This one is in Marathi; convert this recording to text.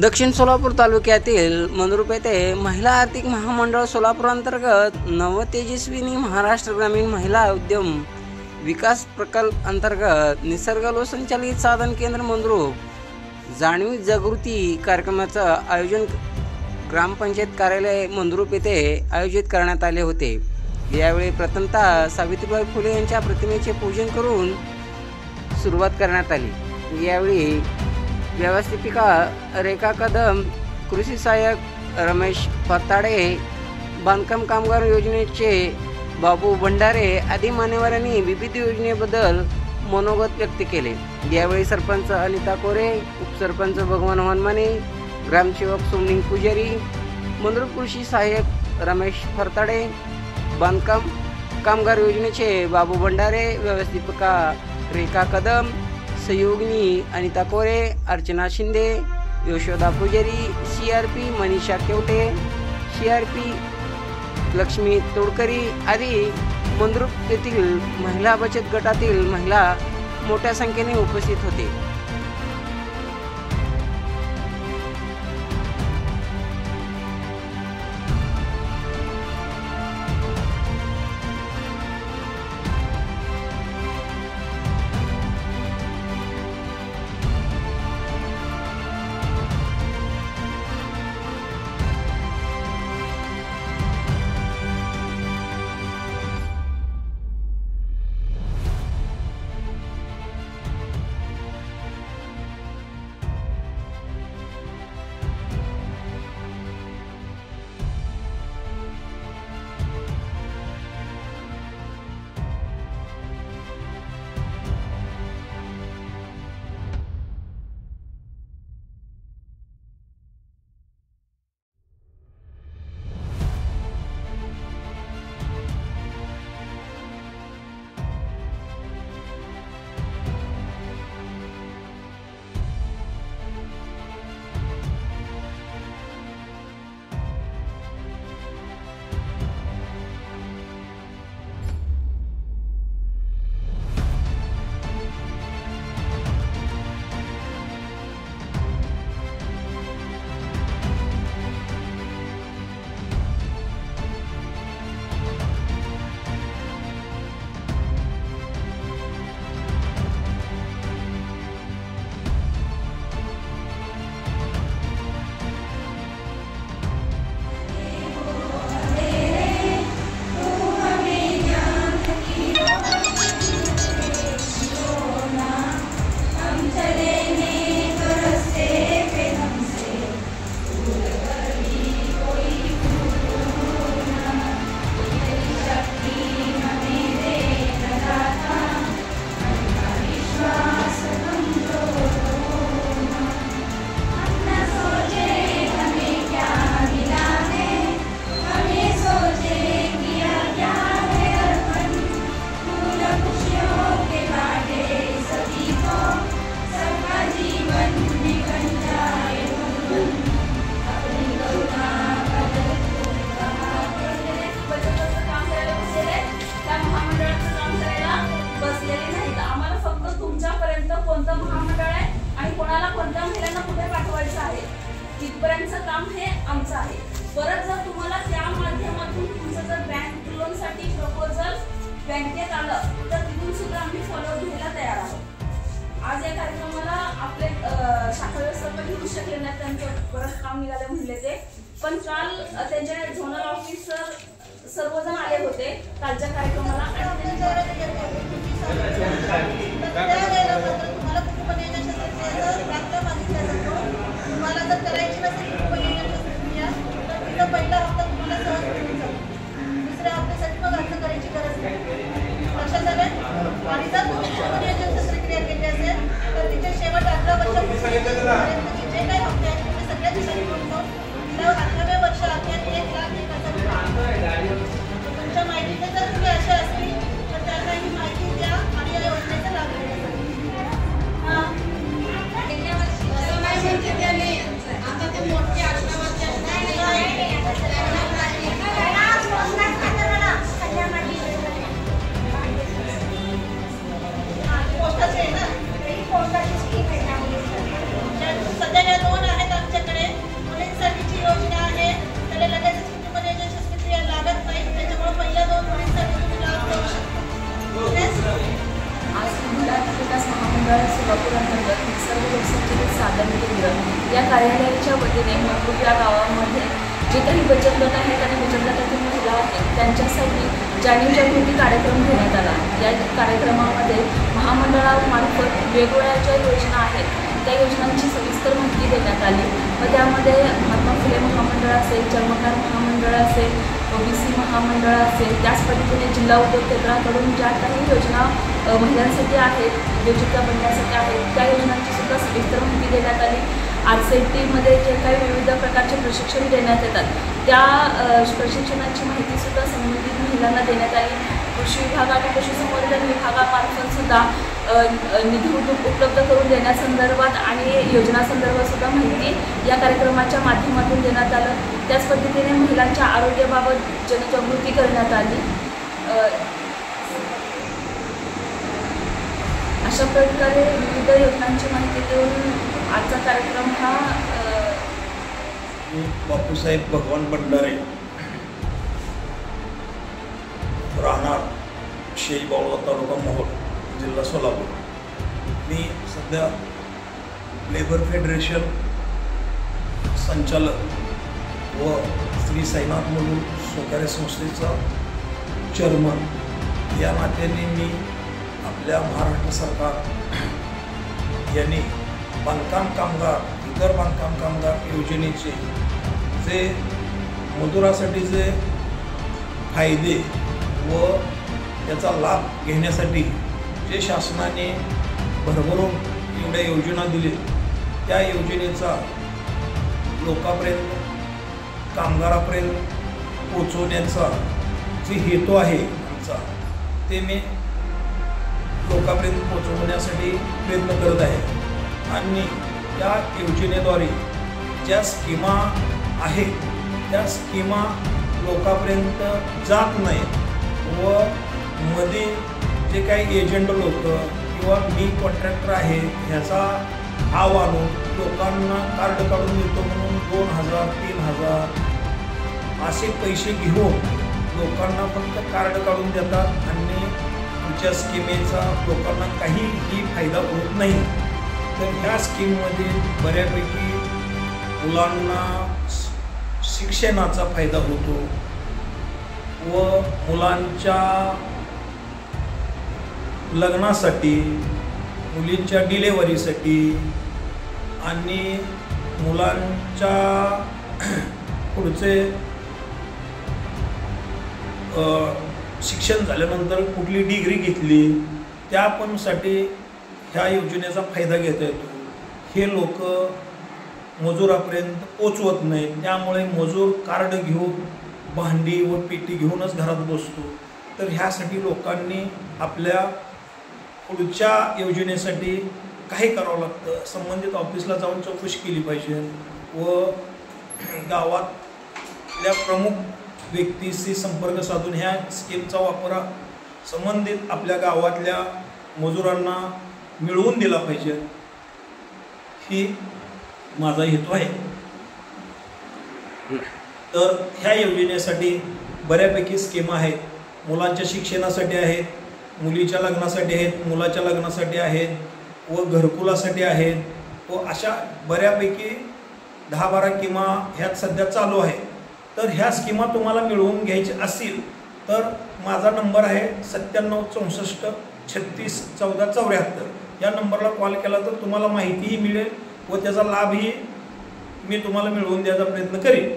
दक्षिण सोलापूर तालुक्यातील मंद्रुप येथे महिला आर्थिक महामंडळ सोलापूर अंतर्गत नवतेजस्विनी महाराष्ट्र ग्रामीण महिला उद्यम विकास प्रकल्प अंतर्गत निसर्ग संचालित साधन केंद्र मंद्रुप जाणीव जागृती कार्यक्रमाचं आयोजन ग्रामपंचायत कार्यालय मंद्रुप येथे आयोजित करण्यात आले होते। यावेळी प्रथमतः सावित्रीबाई फुले यांच्या प्रतिमेचे पूजन करून सुरुवात करण्यात आली। यावेळी व्यवस्थापिका रेखा कदम, कृषी सहाय्यक रमेश फरताडे, बांधकाम कामगार योजनेचे बाबू भंडारे आदी मान्यवरांनी विविध योजनेबद्दल मनोगत व्यक्त केले। यावेळी सरपंच अनिता कोरे, उपसरपंच भगवान हनुमाने, ग्रामसेवक सोमनिंग पुजारी, मंद्रुप कृषी सहाय्यक रमेश फरताडे, बांधकाम कामगार योजनेचे बाबू भंडारे, व्यवस्थापिका रेखा कदम, सहयोगिनी अनिता कोरे, अर्चना शिंदे, यशोदा पुजारी, CRP मनीषा केवटे, CRP लक्ष्मी तोडकरी आदी मंद्रुप येथील महिला बचत गटातील महिला मोठ्या संख्येने उपस्थित होते। तिथपर्यंतचं काम हे आमचं आहे। परत जर तुम्हाला त्या माध्यमातून तुमचं जर बँक लोनसाठी प्रपोजल बँकेत आलं तर तिथून सुद्धा आम्ही फॉलो घ्यायला तयार आहोत। आज या कार्यक्रमाला आपले शाखा व्यवस्थापक येऊ शकले नाही, त्यांचं परत काम निघाले म्हणले ते, पण काल त्यांचे झोनल ऑफिसर सर्वजण आले होते कालच्या कार्यक्रमाला। तुम्हाला जर करायची नसेल तर पहिला हप्ता तुम्हाला सहज मिळून जाईल, दुसऱ्या हप्त्यासाठी मग अर्ज करायची गरज नाही। लक्षात आलं? आणि जर तुम्ही नियोजन शस्त्रक्रिया केली असेल तर तिथे शेवट 18 वर्षापर्यंतचे जे काही हप्ते आहेत ते सगळ्या ठिकाणी मिळून जाऊन तिला 18व्या वर्षाअखेर 1,01,000 तुमच्या माहितीने जर तुम्ही अशा असतील तर त्यांना ही माहिती द्या आणि या योजनेचा लाभ घ्या। या कार्यालयाच्या वतीने मंगरूळ या गावामध्ये जे काही बचत गट आहेत आणि बचत गटातील महिला आहेत त्यांच्यासाठी जाणीवजागृती कार्यक्रम घेण्यात आला. या कार्यक्रमामध्ये महामंडळामार्फत वेगवेगळ्या ज्या योजना आहेत त्या योजनांची सविस्तर माहिती देण्यात आली व त्यामध्ये महात्मा फुले महामंडळ असेल, चर्मकार महामंडळ असेल, OBC महामंडळ असेल, त्याच पद्धतीने जिल्हा उद्योग केंद्राकडून ज्या काही योजना महिलांसाठी आहेत, उद्योजिका बनण्यासाठी आहेत त्या योजनांची सुद्धा सविस्तर माहिती देण्यात आली. RCEPTमध्ये जे काही विविध प्रकारचे प्रशिक्षण देण्यात येतात त्या प्रशिक्षणाची माहितीसुद्धा संबंधित महिलांना देण्यात आली. कृषी विभाग आणि पशुसंवर्धन विभागामार्फत सुद्धा निधी उपलब्ध करून देण्यासंदर्भात आणि योजनासंदर्भात सुद्धा माहिती या कार्यक्रमाच्या माध्यमातून देण्यात आलं. त्याच पद्धतीने महिलांच्या आरोग्याबाबत जनजागृती करण्यात आली. अशा प्रकारे विविध योजनांची माहिती देऊन आजचा कार्यक्रम हा बापूसाहेब भगवान भंडारे राहणार शेळीबावळा तालुका मोहोळ जिल्हा सोलापूर. मी सध्या लेबर फेडरेशन संचालक व श्री साईनाथ मुलुंड सहकारी संस्थेचा चेअरमन या नात्याने मी आपल्या महाराष्ट्र सरकार यांनी बांधकाम कामगार इतर बांधकाम कामगार योजनेचे जे मजुरासाठी जे फायदे व त्याचा लाभ घेण्यासाठी जे शासनाने भरभरून एवढ्या योजना दिली त्या योजनेचा लोकांपर्यंत कामगारापर्यंत पोचवण्याचा जे हेतू आहे आमचा ते मी लोकांपर्यंत पोचवण्यासाठी प्रयत्न करत आहे. आणि या योजनेद्वारे ज्या स्कीमा आहेत त्या स्कीमा लोकांपर्यंत जात नाहीत व मध्ये जे काही एजंट लोक किंवा मी कॉन्ट्रॅक्टर आहे ह्याचा भाव आणून लोकांना कार्ड काढून देतो म्हणून 2000 3000 असे पैसे घेऊन लोकांना फक्त कार्ड काढून देतात आणि तुमच्या स्कीमेचा लोकांना काहीही फायदा होत नाही. तर ह्या स्कीममध्ये बऱ्यापैकी मुलांना शिक्षणाचा फायदा होतो व मुलांच्या लग्नासाठी, मुलींच्या डिलेवरीसाठी आणि मुलांच्या पुढचे शिक्षण झाल्यानंतर कुठली डिग्री घेतली त्या पण साठी ह्या योजनेचा फायदा घेता येतो. हे लोक मजुरापर्यंत पोचवत नाहीत, त्यामुळे मजूर कार्ड घेऊन भांडी व पेटी घेऊनच घरात बसतो. तर ह्यासाठी लोकांनी आपल्या पुढच्या योजनेसाठी काही करावं लागतं. संबंधित ऑफिसला जाऊन चौकशी केली पाहिजे व गावातल्या प्रमुख व्यक्तीशी संपर्क साधून ह्या स्कीमचा वापर संबंधित आपल्या गावातल्या मजुरांना मिळवून दिला पाहिजे, ही माझा हेतू आहे. तर ह्या योजनेसाठी बऱ्यापैकी स्कीमा आहेत. मुलांच्या शिक्षणासाठी आहेत, मुलीच्या लग्नासाठी आहेत, मुलाच्या लग्नासाठी आहेत व घरकुलासाठी आहेत व अशा बऱ्यापैकी 10-12 स्कीमा ह्यात सध्या चालू आहेत. तर ह्या स्कीमा तुम्हाला मिळवून घ्यायची असतील तर माझा नंबर आहे 97 64 36 14 74. या नंबरला कॉल केला तर तुम्हाला माहितीही मिळेल व त्याचा लाभही मी तुम्हाला मिळवून द्यायचा प्रयत्न करेन.